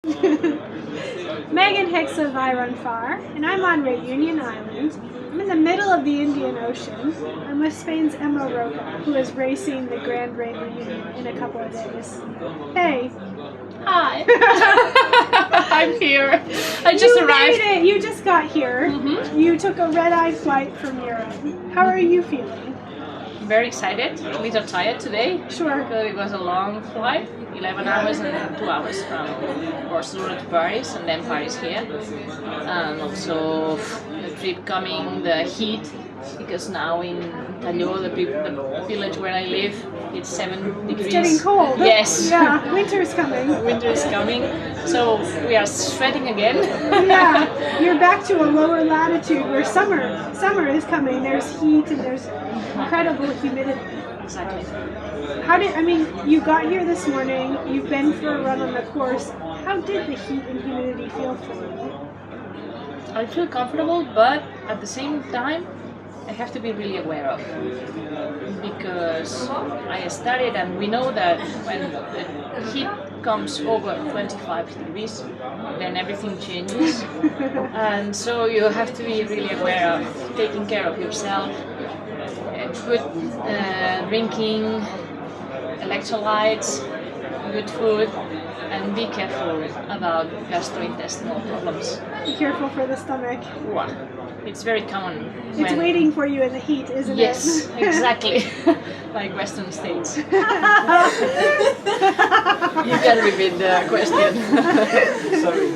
Megan Hicks of I Run Far, and I'm on Réunion Island. I'm in the middle of the Indian Ocean. I'm with Spain's Emma Roca, who is racing the Grand Réunion in a couple of days. Hey. Hi. I'm here. I just arrived. You made it. You just got here. Mm-hmm. You took a red-eye flight from Europe. How are you feeling? Very excited, a little tired today. Sure. Because it was a long flight, 11 hours and 2 hours from Barcelona to Paris and then Paris here. And also the trip coming, the heat, because now in Talló, the village where I live, it's 7 degrees. It's getting cold. Yes. Yeah, winter's coming. Winter is coming, so we are sweating again. Yeah, you're back to a lower latitude where summer is coming. There's heat and there's incredible humidity. Exactly. You got here this morning, you've been for a run on the course. How did the heat and humidity feel for you? I feel comfortable, but at the same time, I have to be really aware of, because I studied and we know that when the heat comes over 25 degrees, then everything changes. And so you have to be really aware of taking care of yourself, good drinking, electrolytes, good food, and be careful about gastrointestinal problems. Be careful for the stomach. Wow. It's very common. It's waiting for you in the heat, isn't yes, it? Yes, exactly. Like Western states. You can repeat the question. Sorry.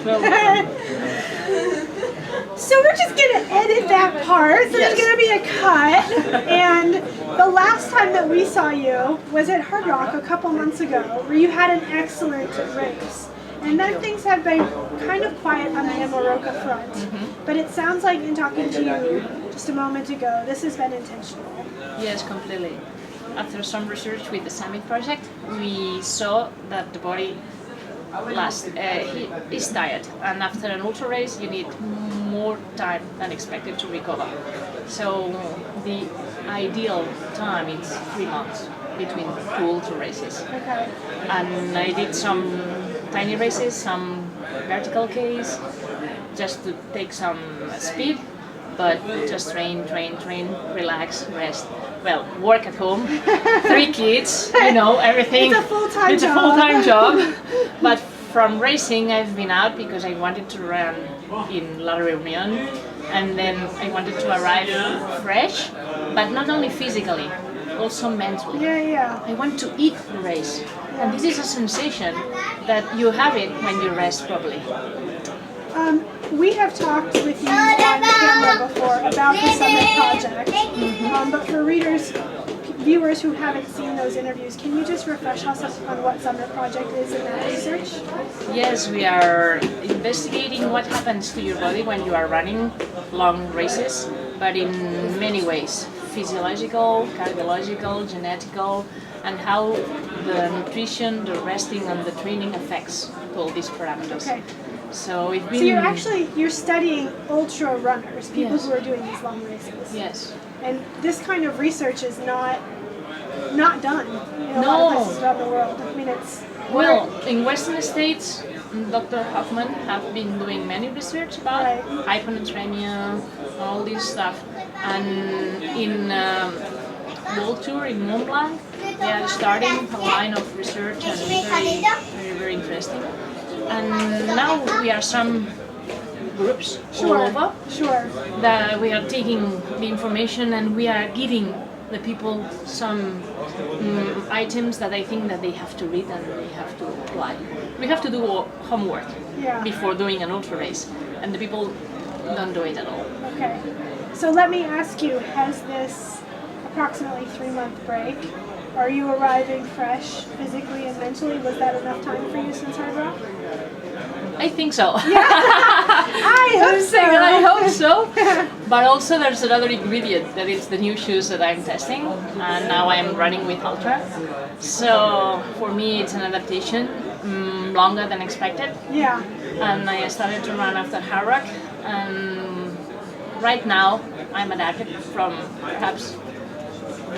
So we're just going to edit that part, so yes. There's going to be a cut. And the last time that we saw you was at Hard Rock a couple months ago, where you had an excellent race. And then things have been kind of quiet on the Emma Roca front. Mm-hmm. But it sounds like in talking to you just a moment ago, this has been intentional. Yes, completely. After some research with the Summit project, we saw that the body is tired. And after an ultra race, you need more time than expected to recover. So the ideal time is 3 months between 2 ultra races. Okay. And I did some tiny races, some vertical Ks, just to take some speed, but just train, relax, rest. Well, work at home, 3 kids, everything. It's a full-time job. It's a full-time job. But from racing, I've been out because I wanted to run in La Réunion, and then I wanted to arrive fresh, but not only physically, also mentally. Yeah. I want to eat the race. And this is a sensation that you have it when you rest properly. We have talked with you on camera before about the Summit project, but for viewers who haven't seen those interviews, can you just refresh us on what Summit project is in that research? Yes, we are investigating what happens to your body when you are running long races, but in many ways. Physiological, cardiological, genetical, and how the nutrition, the resting, and the training affects all these parameters. Okay. So you're studying ultra runners, people yes. who are doing these long races. Yes. And this kind of research is not done in a No. lot of places around the world. I mean, in Western states, Dr. Hoffman have been doing many research about hyponatremia, all this stuff. And in World Tour in Mont Blanc, they are starting a line of research and very interesting. And now we are some groups all over that we are taking the information and we are giving the people some items that I think that they have to read and they have to apply. We have to do homework before doing an ultra race, and the people don't do it at all. Okay. So let me ask you, has this approximately 3-month break, are you arriving fresh physically and mentally? Was that enough time for you since Hard Rock? I think so. Yeah. I hope so. But also there's another ingredient, that is the new shoes that I'm testing, and now I am running with Ultra. So for me it's an adaptation, longer than expected. Yeah. And I started to run after Hard Rock, and right now I'm adapted from perhaps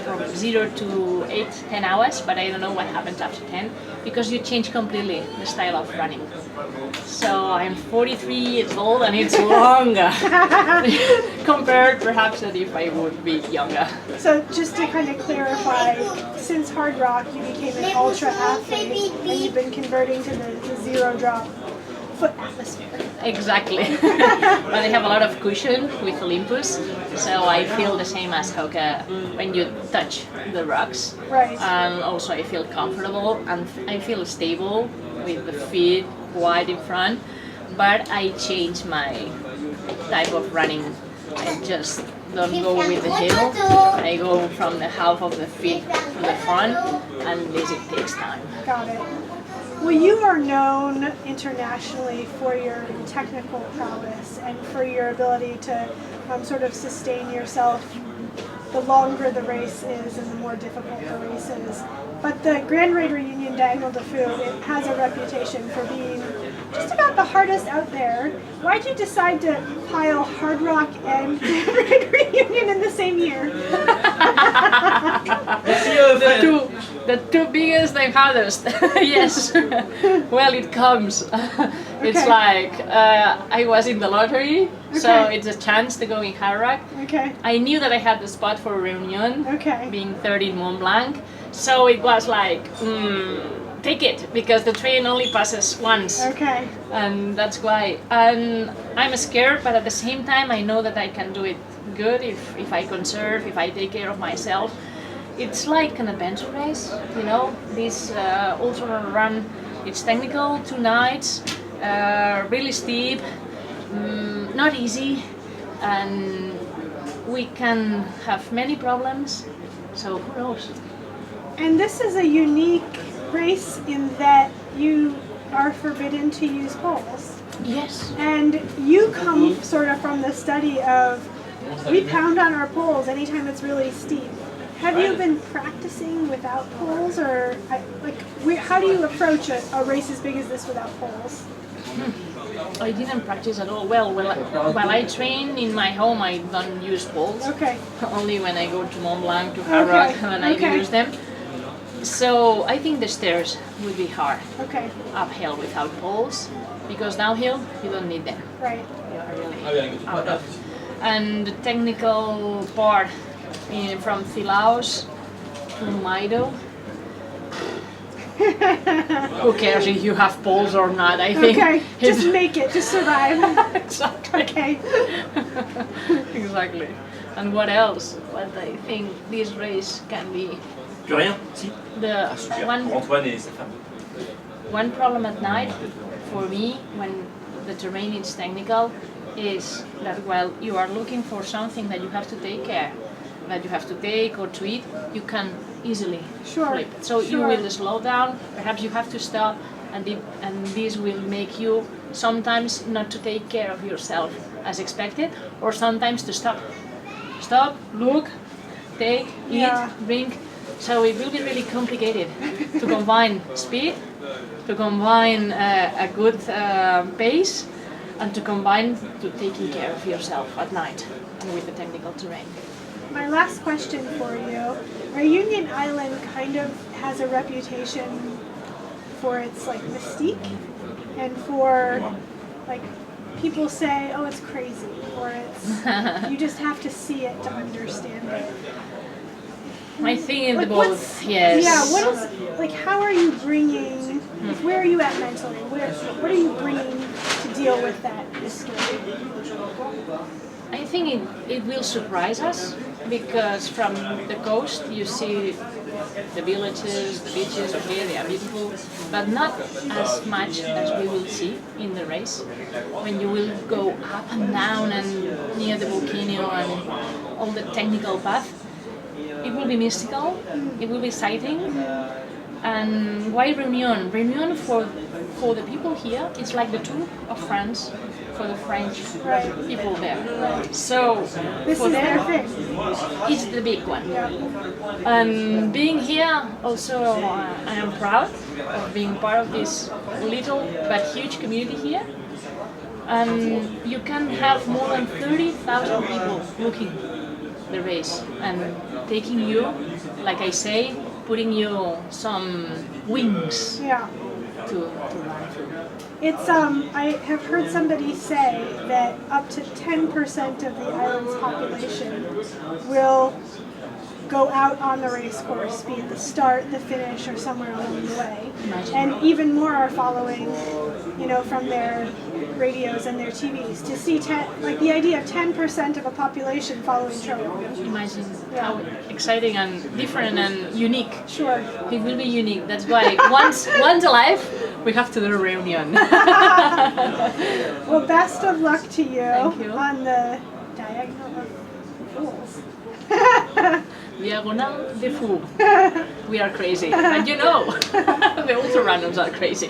from 0 to 8, 10 hours, but I don't know what happens after 10 because you change completely the style of running. So I'm 43 years old and it's longer compared perhaps that if I would be younger. So just to kind of clarify, since Hard Rock you became an ultra athlete and you've been converting to the zero drop foot atmosphere. Exactly. But I have a lot of cushion with Olympus, so I feel the same as Hoka when you touch the rocks. Right. And also I feel comfortable and I feel stable with the feet wide in front, but I change my type of running. I just don't go with the heel. I go from the half of the feet to the front, and this it takes time. Got it. Well, you are known internationally for your technical prowess and for your ability to sort of sustain yourself the longer the race is and the more difficult the race is. But the Grand Raid Reunion Diagonale de Fous, it has a reputation for being just about the hardest out there. Why did you decide to pile Hard Rock and Grand Raid Reunion in the same year? The two biggest and hardest. Yes. Well, it comes. It's like I was in the lottery, so it's a chance to go in Hard Rock. Okay. I knew that I had the spot for Réunion, Okay. being third in Mont Blanc, so it was like, take it, because the train only passes once. Okay. And that's why. And I'm scared, but at the same time I know that I can do it good if I conserve, if I take care of myself. It's like an adventure race, you know, this ultra run. It's technical, 2 nights, really steep, not easy, and we can have many problems, so who knows. And this is a unique race in that you are forbidden to use poles. Yes. And you come sort of from the study of, we pound on our poles anytime it's really steep. Have you been practicing without poles, or how do you approach a race as big as this without poles? I didn't practice at all. Well, while I train in my home, I don't use poles. Okay. Only when I go to Mont Blanc, to Hard Rock, and I use them. So I think the stairs would be hard. Okay. Uphill without poles, because downhill you don't need them. Right. You are really out of. And the technical part from Thilaus to Maido. Who cares if you have poles or not? I think. Okay. Just make it. Just survive. Exactly. Okay. Exactly. And what else? What I think this race can be. Plus rien? Si? The Super. one. Pour Antoine et sa femme. One problem at night for me when the terrain is technical is that while you are looking for something that you have to take care, that you have to take or to eat, you can easily flip. So you will slow down, perhaps you have to stop, and this will make you sometimes not to take care of yourself as expected, or sometimes to stop. Stop, look, take, eat, drink. So it will be really complicated to combine speed, to combine a good pace, and to combine to taking care of yourself at night and with the technical terrain. My last question for you. Réunion Island kind of has a reputation for its mystique and for people say, oh, it's crazy, or it's you just have to see it to understand it. I think in the both, yes. Yeah, what is how are you bringing where are you at mentally? What are you bringing to deal with that mystery? I think it will surprise us because from the coast you see the villages, the beaches, okay, they are beautiful, but not as much as we will see in the race. When you will go up and down and near the volcano and all the technical path, it will be mystical, it will be exciting. And why Réunion? Réunion for the people here, it's like the Tour of France for the French people there. So this for is their them, thing. it's the big one. And being here, also I am proud of being part of this little but huge community here. And you can have more than 30,000 people looking the race and taking you, like I say, putting you some wings Yeah. to run through. It's I have heard somebody say that up to 10% of the island's population will go out on the race course, be it the start, the finish, or somewhere along the way. Imagine. And even more are following, you know, from their radios and their TVs to see like the idea of 10% of a population following trail. Imagine how exciting and different and unique. Sure. It will be unique. That's why once alive, we have to do a reunion. Well, best of luck to you, Thank you. on the Diagonale of Fools. Diagonale de Fous. We are crazy. And you know, the ultra runners are crazy.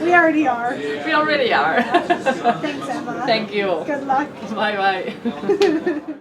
We already are. We already are. Thanks, Emma. Thank you. Good luck. Bye bye.